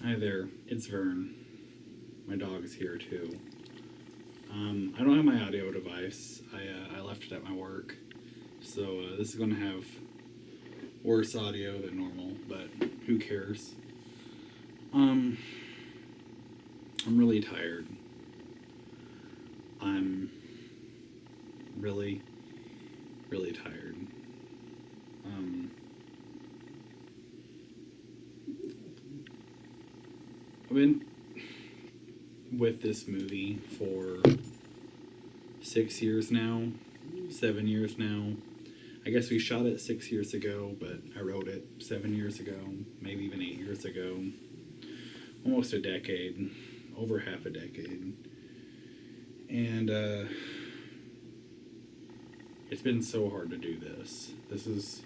Hi there, it's Vern. My dog's here too. I don't have my audio device. I left it at my work, so this is gonna have worse audio than normal, but who cares? Um, I'm really tired. I'm really, really tired. Um, I've been with this movie for 6 years now, 7 years now. I guess we shot it 6 years ago, but I wrote it 7 years ago, maybe even 8 years ago. Almost a decade, over half a decade. And it's been so hard to do this. This has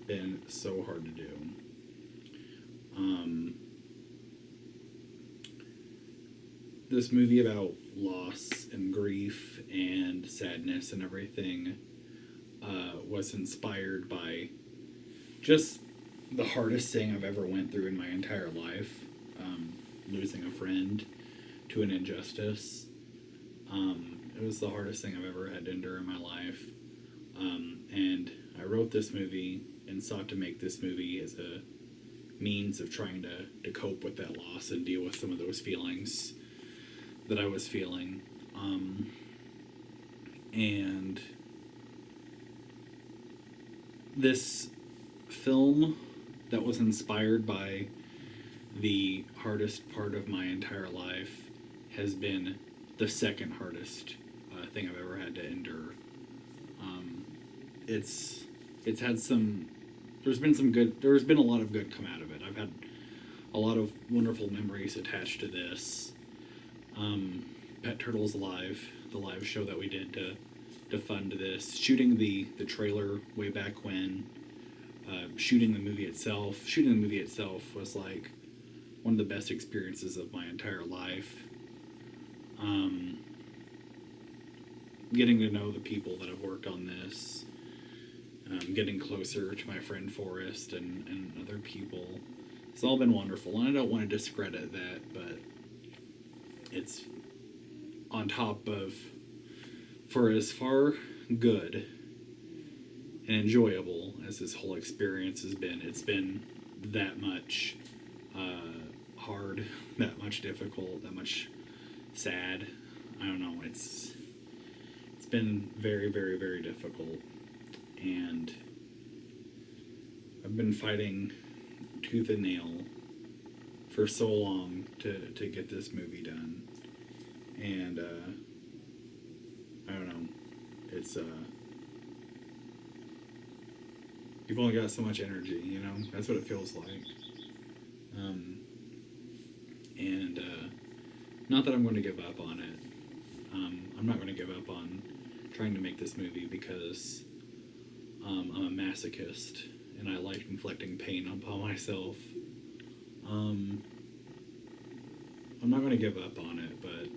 been so hard to do. This movie about loss and grief and sadness and everything was inspired by just the hardest thing I've ever went through in my entire life, losing a friend to an injustice. It was the hardest thing I've ever had to endure in my life. And I wrote this movie and sought to make this movie as a means of trying to cope with that loss and deal with some of those feelings that I was feeling. And this film that was inspired by the hardest part of my entire life has been the second hardest thing I've ever had to endure. It's had some. There's been a lot of good come out of it. I've had a lot of wonderful memories attached to this. Pet Turtles Live, the live show that we did to fund this, shooting the trailer way back when, shooting the movie itself. Shooting the movie itself was like one of the best experiences of my entire life. Getting to know the people that have worked on this, getting closer to my friend Forrest and other people. It's all been wonderful, and I don't want to discredit that, but it's on top of, for as far good and enjoyable as this whole experience has been, it's been that much hard, that much difficult, that much sad. I don't know, it's been very, very, very difficult, and I've been fighting tooth and nail for so long to get this movie done. And I don't know, it's you've only got so much energy, you know. That's what it feels like. And not that I'm going to give up on it. I'm not going to give up on trying to make this movie because I'm a masochist and I like inflicting pain upon myself. I'm not going to give up on it, but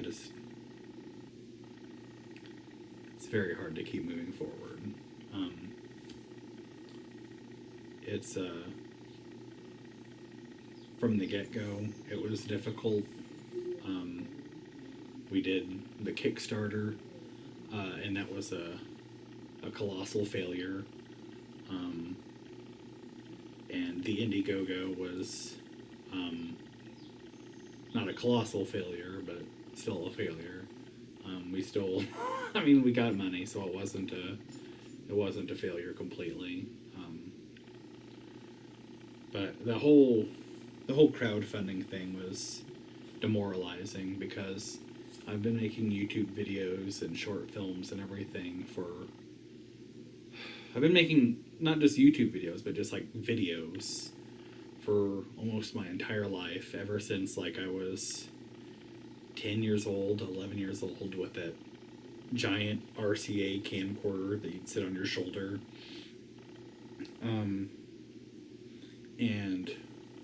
it's very hard to keep moving forward. It's from the get-go, it was difficult. We did the Kickstarter, and that was a colossal failure. And the Indiegogo was not a colossal failure, but still a failure. We still, I mean, we got money, so it wasn't a failure completely. But the whole crowdfunding thing was demoralizing because I've been making YouTube videos and short films and everything I've been making not just YouTube videos, but just like videos for almost my entire life, ever since like I was 10 years old, 11 years old, with that giant RCA camcorder that you'd sit on your shoulder. And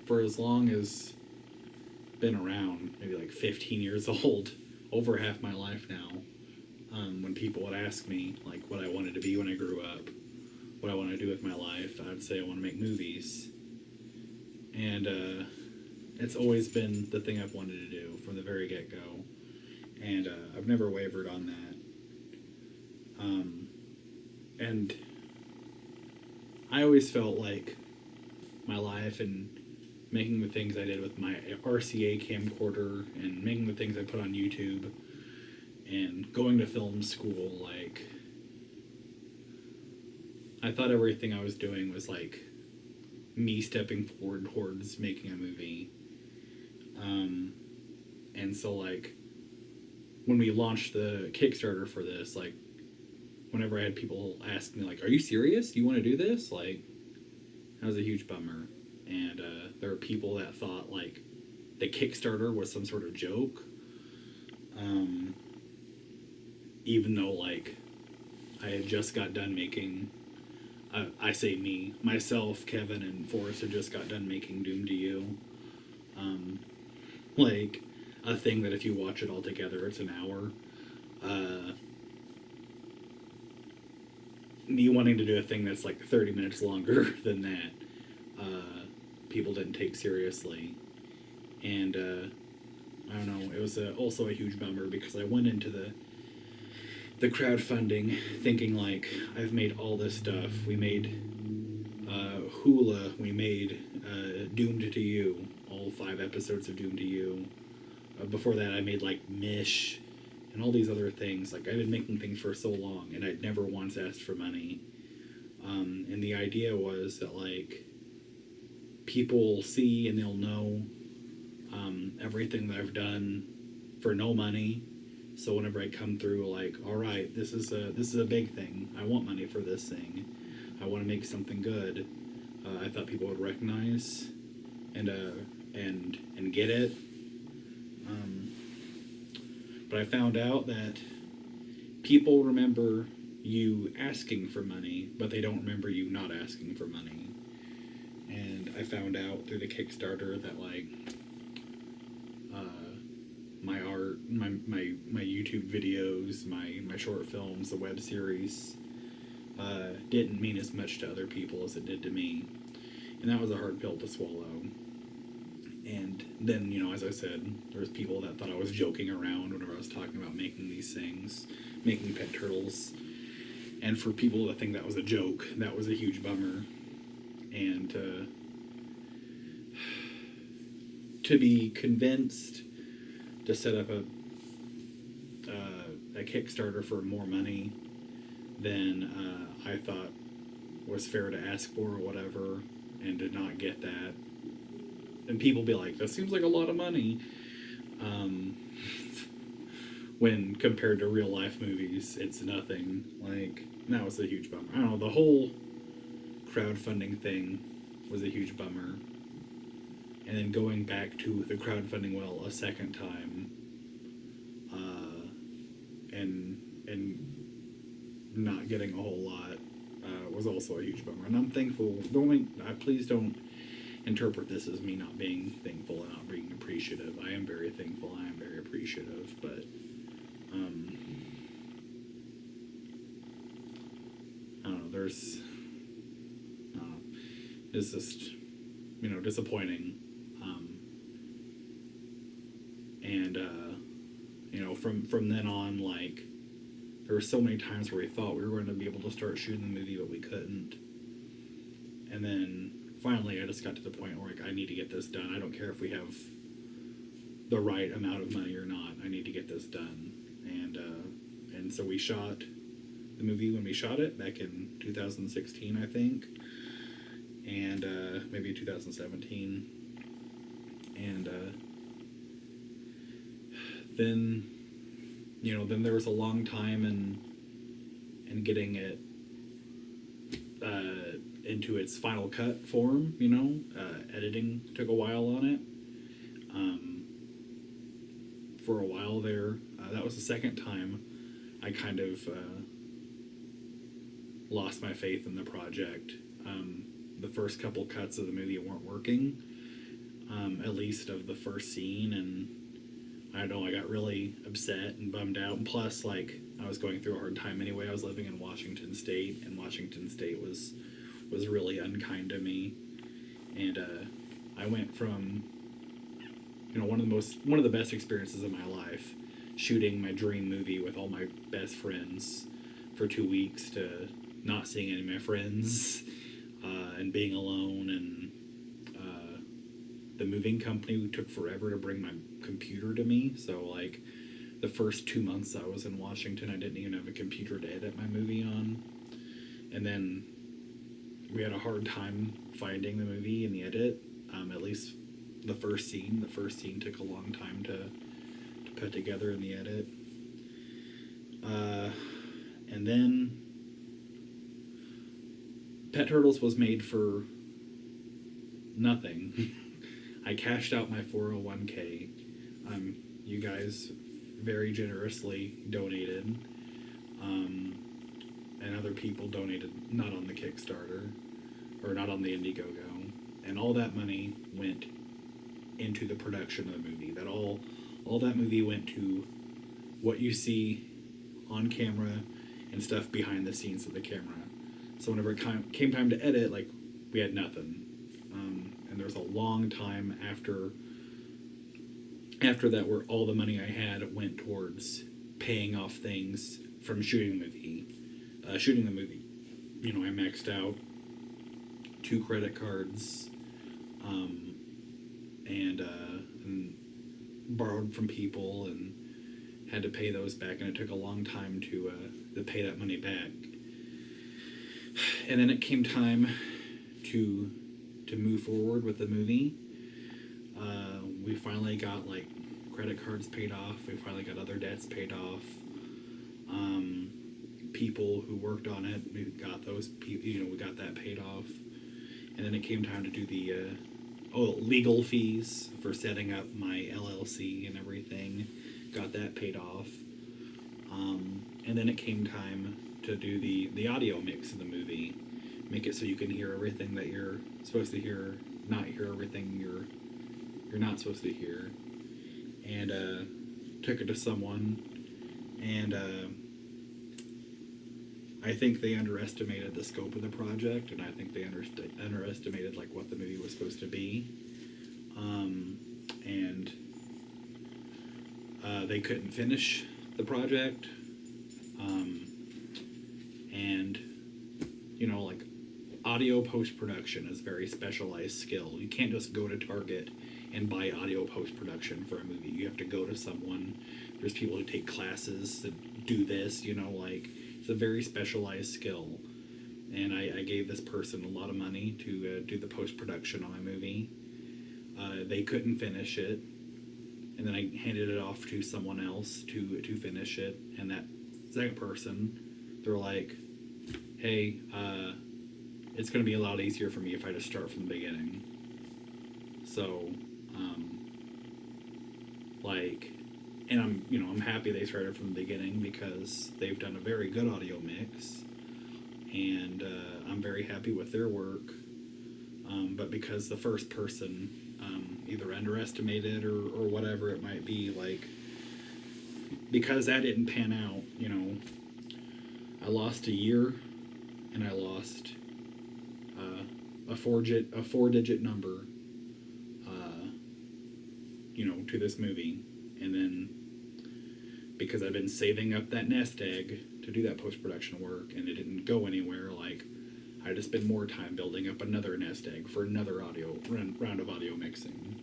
for as long as been around, maybe like 15 years old, over half my life now, when people would ask me like what I wanted to be when I grew up, what I want to do with my life, I'd say I want to make movies. And it's always been the thing I've wanted to do from the very get go. And I've never wavered on that. And I always felt like my life and making the things I did with my RCA camcorder and making the things I put on YouTube and going to film school, like, I thought everything I was doing was like me stepping forward towards making a movie. And so, like, when we launched the Kickstarter for this, like, whenever I had people ask me, like, are you serious? Do you want to do this? Like, that was a huge bummer. And there were people that thought, like, the Kickstarter was some sort of joke. Even though, like, I had just got done making, I say me, myself, Kevin, and Forrest had just got done making Doom to You. Like, a thing that if you watch it all together, it's an hour. Me wanting to do a thing that's like 30 minutes longer than that, people didn't take seriously. And I don't know, it was also a huge bummer because I went into the crowdfunding thinking, like, I've made all this stuff. We made Hula, we made Doomed to You, all 5 episodes of Doomed to You. Before that, I made, like, Mish and all these other things. Like, I've been making things for so long, and I'd never once asked for money. And the idea was that, like, people will see and they'll know everything that I've done for no money. So whenever I come through, like, all right, this is a big thing. I want money for this thing. I want to make something good. I thought people would recognize and get it. But I found out that people remember you asking for money, but they don't remember you not asking for money. And I found out through the Kickstarter that, like, my art, my YouTube videos, my short films, the web series, didn't mean as much to other people as it did to me. And that was a hard pill to swallow. And then, you know, as I said, there's people that thought I was joking around whenever I was talking about making these things, making pet turtles. And for people to think that was a joke, that was a huge bummer. And to be convinced to set up a Kickstarter for more money than I thought was fair to ask for or whatever, and did not get that. And people be like, that seems like a lot of money. When compared to real life movies, it's nothing. Like, that was a huge bummer. I don't know, the whole crowdfunding thing was a huge bummer. And then going back to the crowdfunding well a second time, and not getting a whole lot, was also a huge bummer. And I'm thankful. Please don't interpret this as me not being thankful and not being appreciative. I am very thankful. I am very appreciative. But I don't know. It's just, you know, disappointing. And you know, from then on, like, there were so many times where we thought we were going to be able to start shooting the movie, but we couldn't. And then finally, I just got to the point where, like, I need to get this done. I don't care if we have the right amount of money or not. I need to get this done. And so we shot the movie when we shot it back in 2016, I think, and maybe 2017. And then, you know, then there was a long time in getting it into its final cut form, you know. Editing took a while on it. For a while there, that was the second time I kind of lost my faith in the project. The first couple cuts of the movie weren't working, at least of the first scene, and I don't know, I got really upset and bummed out. And plus, like, I was going through a hard time anyway. I was living in Washington State, and Washington State was really unkind to me. And I went from, one of the best experiences of my life, shooting my dream movie with all my best friends for 2 weeks, to not seeing any of my friends, and being alone. And the moving company took forever to bring my computer to me. So like the first 2 months I was in Washington, I didn't even have a computer to edit my movie on. And then we had a hard time finding the movie and the edit. At least the first scene. The first scene took a long time to put together in the edit. And then Pet Turtles was made for nothing. I cashed out my 401k. You guys very generously donated. And other people donated, not on the Kickstarter, or not on the Indiegogo. And all that money went into the production of the movie. That all that movie went to what you see on camera and stuff behind the scenes of the camera. So whenever it came time to edit, like, we had nothing. And there was a long time after that where all the money I had went towards paying off things from shooting the movie. I maxed out 2 credit cards, and borrowed from people and had to pay those back, and it took a long time to pay that money back. And then it came time to move forward with the movie. We finally got like credit cards paid off. We finally got other debts paid off. People who worked on it, we got those. We got that paid off. And then it came time to do the legal fees for setting up my LLC and everything. Got that paid off. And then it came time to do the audio mix of the movie. Make it so you can hear everything that you're supposed to hear, not hear everything you're not supposed to hear. And took it to someone, and I think they underestimated the scope of the project, and I think they underestimated like what the movie was supposed to be. And they couldn't finish the project. And like, audio post-production is very specialized skill. You can't just go to Target and buy audio post-production for a movie. You have to go to someone. There's people who take classes that do this, like, it's a very specialized skill. And I gave this person a lot of money to do the post-production on my movie. They couldn't finish it. And then I handed it off to someone else to finish it. And that second person, they're like, hey, it's going to be a lot easier for me if I just start from the beginning. So, and I'm happy they started from the beginning, because they've done a very good audio mix, and I'm very happy with their work. But because the first person either underestimated or whatever it might be, like, because that didn't pan out, I lost a year, and I lost a four-digit number, to this movie. And then because I've been saving up that nest egg to do that post-production work, and it didn't go anywhere, like, I had to spend more time building up another nest egg for another round of audio mixing.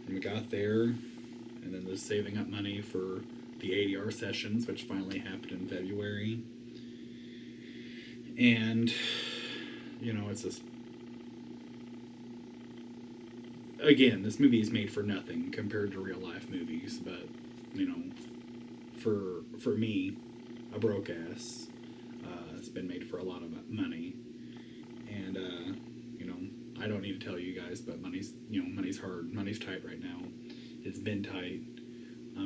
And we got there, and then the saving up money for the ADR sessions, which finally happened in February. And, it's just, again, this movie is made for nothing compared to real life movies, but, for me, a broke ass, it's been made for a lot of money. And, I don't need to tell you guys, but money's hard. Money's tight right now. It's been tight,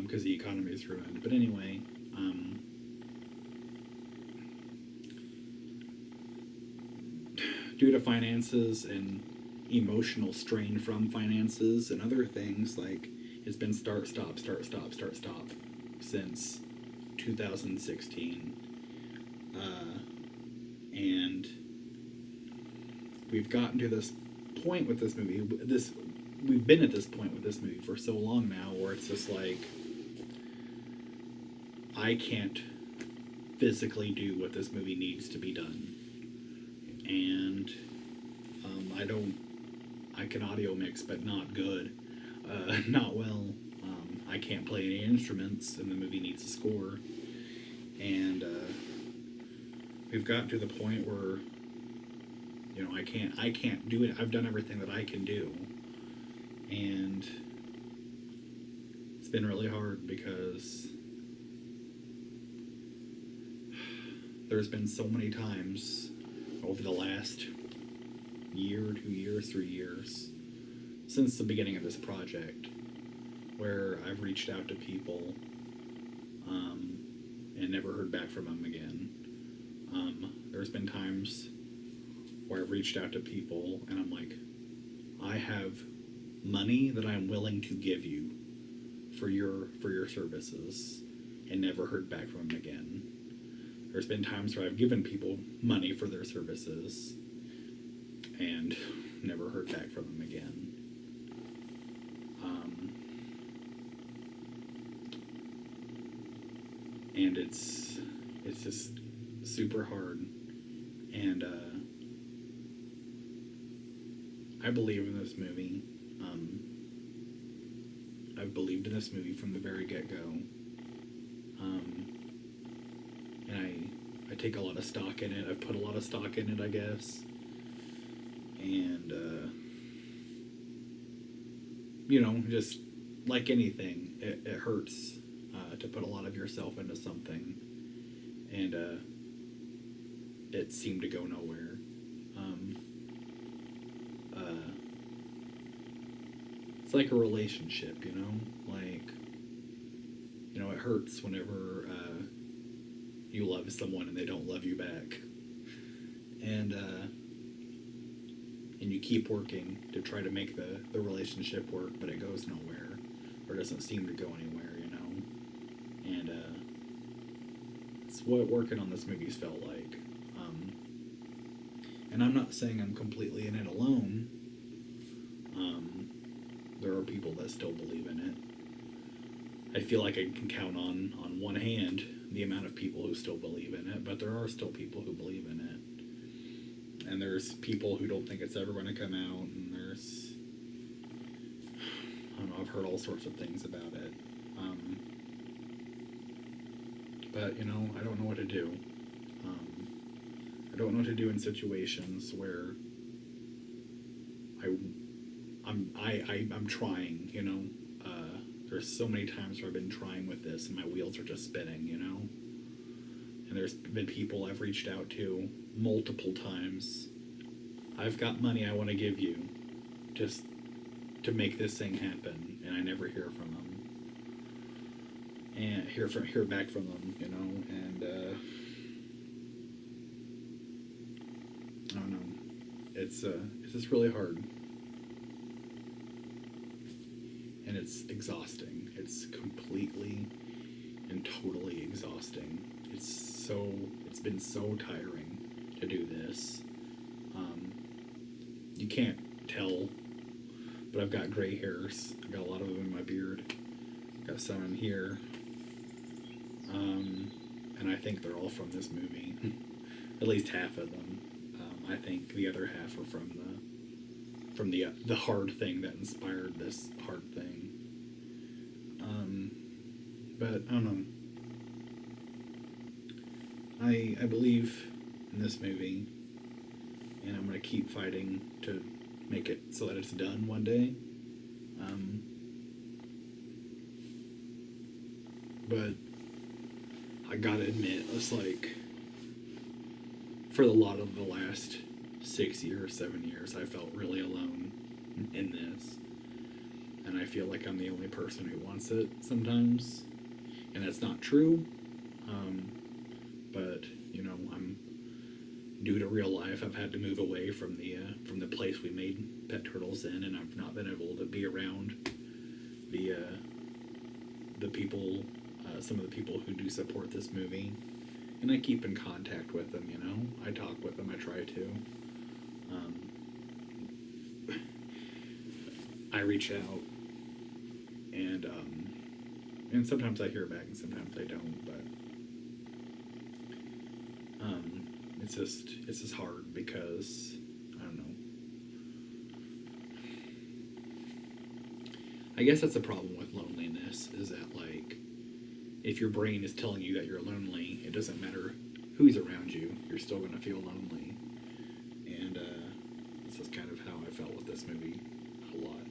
because the economy is ruined. But anyway, due to finances and emotional strain from finances and other things, like, it's been start, stop, since 2016, and we've gotten to this point with this movie. We've been at this point with this movie for so long now, where it's just like I can't physically do what this movie needs to be done, and I can audio mix, but not good, not well. I can't play any instruments, and the movie needs a score. And we've gotten to the point where, you know, I can't do it. I've done everything that I can do, and it's been really hard because there's been so many times over the last year, 2 years, 3 years, since the beginning of this project, where I've reached out to people and never heard back from them again. There's been times where I've reached out to people and I'm like, I have money that I'm willing to give you for your services, and never heard back from them again. There's been times where I've given people money for their services and never heard back from them again. And it's just super hard. And I believe in this movie. I've believed in this movie from the very get-go. And I take a lot of stock in it. I've put a lot of stock in it, I guess. And, you know, just like anything, it hurts to put a lot of yourself into something. And it seemed to go nowhere. It's like a relationship, you know? Like, you know, it hurts whenever you love someone and they don't love you back. And you keep working to try to make the relationship work, but it goes nowhere, or doesn't seem to go anywhere, you know? And it's what working on this movie's felt like. And I'm not saying I'm completely in it alone. There are people that still believe in it. I feel like I can count on one hand the amount of people who still believe in it, but there are still people who believe in it. And there's people who don't think it's ever going to come out, and there's, I don't know, I've heard all sorts of things about it. But, you know, I don't know what to do. I don't know what to do in situations where I'm trying, you know. There's so many times where I've been trying with this and my wheels are just spinning, you know. And there's been people I've reached out to multiple times. I've got money I want to give you just to make this thing happen, and I never hear from them. And hear back from them, you know, and I don't know. It's just really hard. And it's exhausting. It's completely and totally exhausting. It's been so tiring to do this. You can't tell, but I've got gray hairs. I've got a lot of them in my beard. I've got some in here. And I think they're all from this movie. At least half of them. I think the other half are from the hard thing that inspired this hard thing. But I don't know. I believe in this movie, and I'm gonna keep fighting to make it so that it's done one day. But I gotta admit, it's like, for a lot of the last 6 years, 7 years, I felt really alone in this. And I feel like I'm the only person who wants it sometimes. And that's not true. But, you know, I'm, due to real life, I've had to move away from the place we made pet turtles in, and I've not been able to be around the people some of the people who do support this movie, and I keep in contact with them. You know, I talk with them. I try to. Um, I reach out, and sometimes I hear back, and sometimes I don't. But it's just hard because I don't know. I guess that's a problem with loneliness, is that, like, if your brain is telling you that you're lonely, it doesn't matter who's around you, you're still going to feel lonely. And this is kind of how I felt with this movie a lot.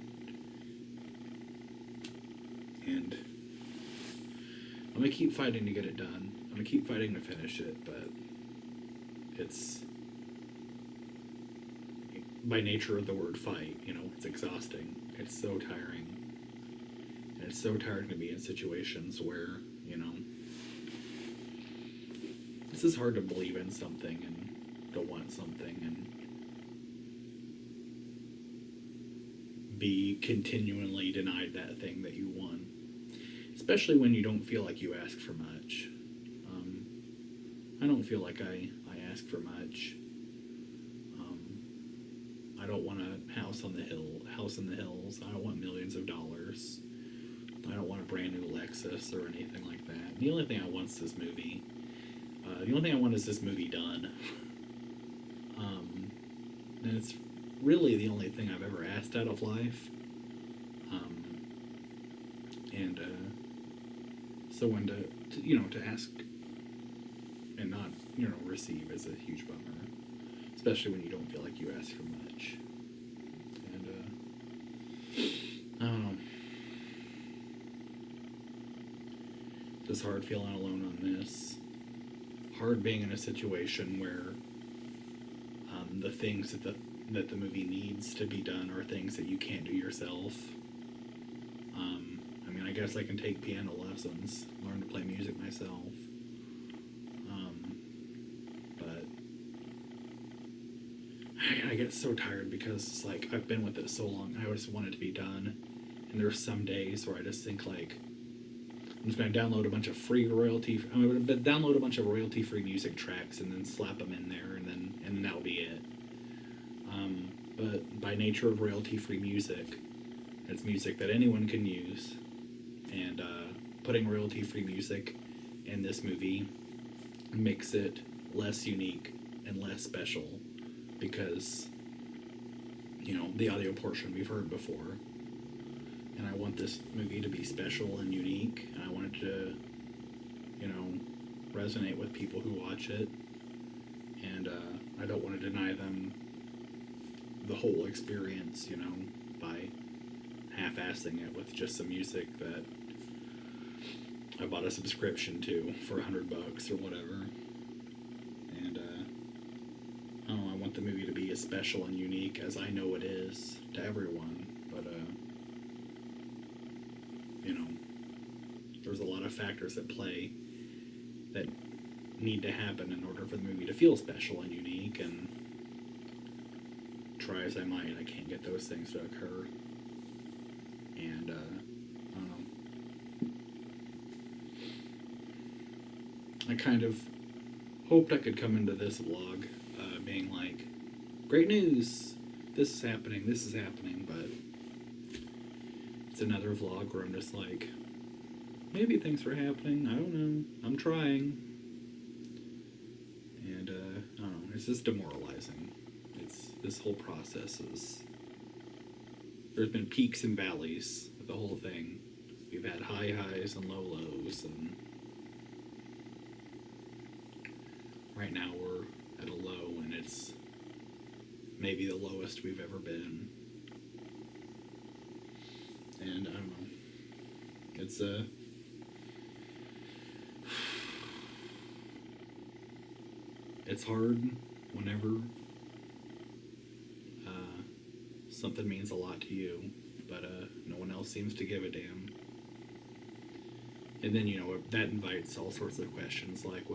And I'm going to keep fighting to get it done. I'm going to keep fighting to finish it, but it's, by nature of the word fight, you know, it's exhausting. It's so tiring. And it's so tiring to be in situations where, you know, this is hard to believe in something and to want something and be continually denied that thing that you want. Especially when you don't feel like you ask for much. I don't feel like I ask for much. I don't want a house in the hills. I don't want millions of dollars. I don't want a brand new Lexus or anything like that. The only thing I want is this movie. The only thing I want is this movie done. And it's really the only thing I've ever asked out of life. So when to ask and not, receive is a huge bummer. Especially when you don't feel like you ask for much. And, I don't know. It's hard feeling alone on this. Hard being in a situation where the things that the movie needs to be done are things that you can't do yourself. I guess I can take piano lessons, learn to play music myself. But I get so tired because it's like I've been with it so long. I always want it to be done, and there's some days where I just think like I'm just going to download a bunch of royalty-free music tracks and then slap them in there, and then that'll be it. But by nature of royalty-free music, it's music that anyone can use, and putting royalty-free music in this movie makes it less unique and less special because, the audio portion we've heard before. And I want this movie to be special and unique, and I want it to, resonate with people who watch it, and I don't want to deny them the whole experience, by half-assing it with just some music that I bought a subscription to for $100 or whatever. And I don't know, I want the movie to be as special and unique as I know it is to everyone, but there's a lot of factors at play that need to happen in order for the movie to feel special and unique, and try as I might, I can't get those things to occur. And I don't know. I kind of hoped I could come into this vlog being like, great news, this is happening, but it's another vlog where I'm just like, maybe things are happening, I don't know, I'm trying. And I don't know, it's just demoralizing. This whole process is, there's been peaks and valleys with the whole thing. We've had high highs and low lows, and right now we're at a low, and it's maybe the lowest we've ever been. And I don't know, it's it's hard whenever something means a lot to you, but no one else seems to give a damn. And then, that invites all sorts of questions like,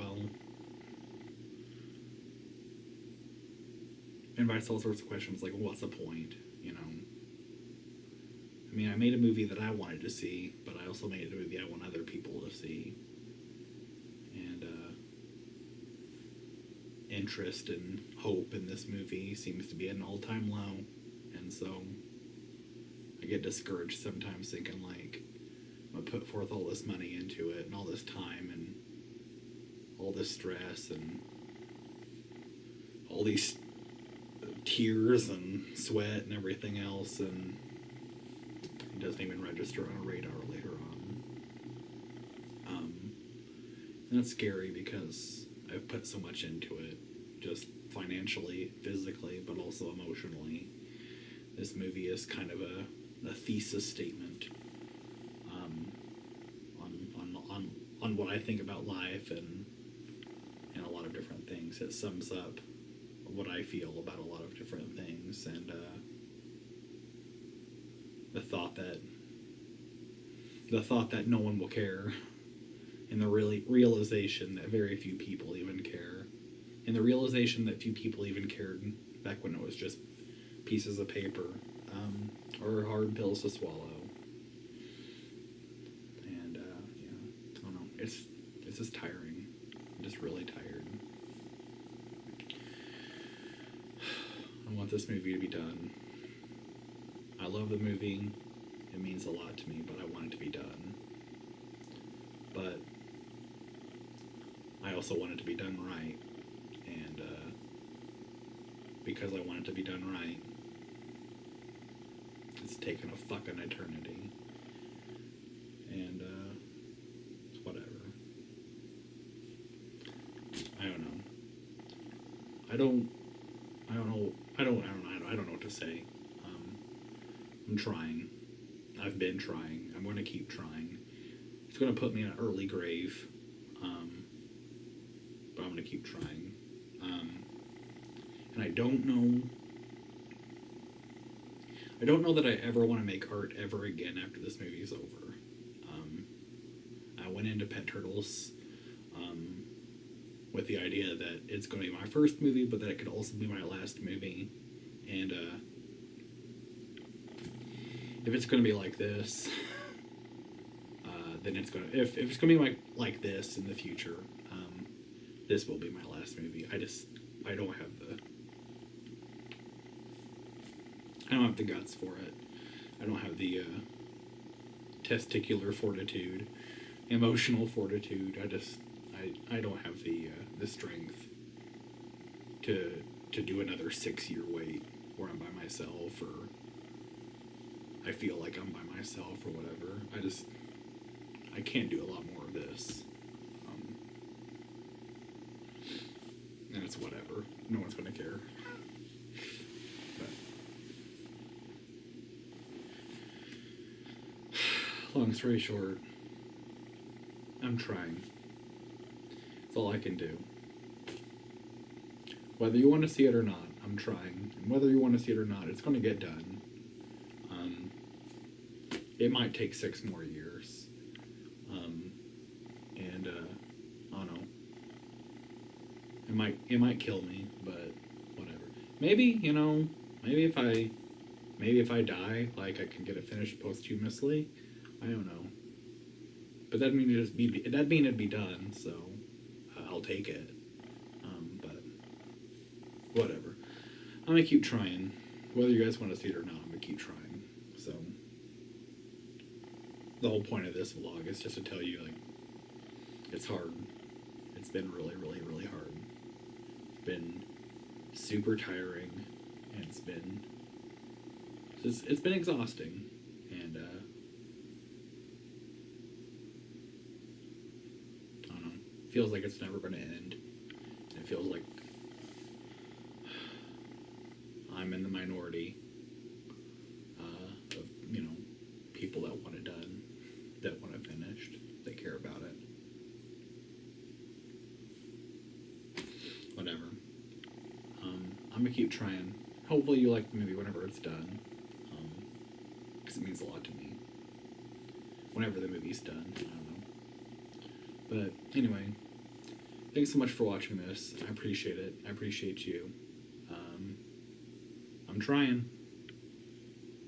what's the point, I mean, I made a movie that I wanted to see, but I also made a movie I want other people to see. And interest and hope in this movie seems to be at an all-time low. And so I get discouraged sometimes thinking, like, I'm going to put forth all this money into it and all this time and all this stress and all these tears and sweat and everything else, and it doesn't even register on a radar later on. And that's scary because I've put so much into it, just financially, physically, but also emotionally. This movie is kind of a thesis statement on what I think about life and a lot of different things. It sums up what I feel about a lot of different things, and the thought that no one will care, and the realization that very few people even care, and the realization that few people even cared back when it was just pieces of paper or hard pills to swallow. And I don't know. It's just tiring. I'm just really tired. I want this movie to be done. I love the movie. It means a lot to me, but I want it to be done. But I also want it to be done right. And because I want it to be done right, it's taken a fucking eternity. And it's whatever. I don't know. I don't know what to say. I'm trying. I've been trying. I'm going to keep trying. It's going to put me in an early grave, but I'm going to keep trying. And I don't know that I ever want to make art ever again after this movie is over. I went into Pet Turtles with the idea that it's going to be my first movie, but that it could also be my last movie. And if it's going to be like this, then it's going to... If it's going to be like this in the future, this will be my last movie. I don't have the guts for it. I don't have the testicular fortitude, emotional fortitude. I don't have the strength to do another 6-year wait where I'm by myself, or I feel like I'm by myself, or whatever. I can't do a lot more of this. And it's whatever. No one's going to care. But long story short, I'm trying. It's all I can do. Whether you want to see it or not, I'm trying. And whether you want to see it or not, it's going to get done. It might take 6 more years. And I don't know. It might kill me, but whatever. Maybe if I die, like, I can get it finished posthumously. I don't know. But that'd mean it'd be done, so I'll take it. But whatever. I'm gonna keep trying. Whether you guys want to see it or not, I'm gonna keep trying. So the whole point of this vlog is just to tell you, like, it's hard. It's been really, really, really hard. It's been super tiring, and it's been exhausting, and I don't know. It feels like it's never going to end. It feels like I'm in the minority of people that want it done, that want it finished, that care about it. Whatever. I'm gonna keep trying. Hopefully you like the movie whenever it's done, because it means a lot to me. Whenever the movie's done, I don't know. But anyway, thanks so much for watching this. I appreciate it. I appreciate you. I'm trying.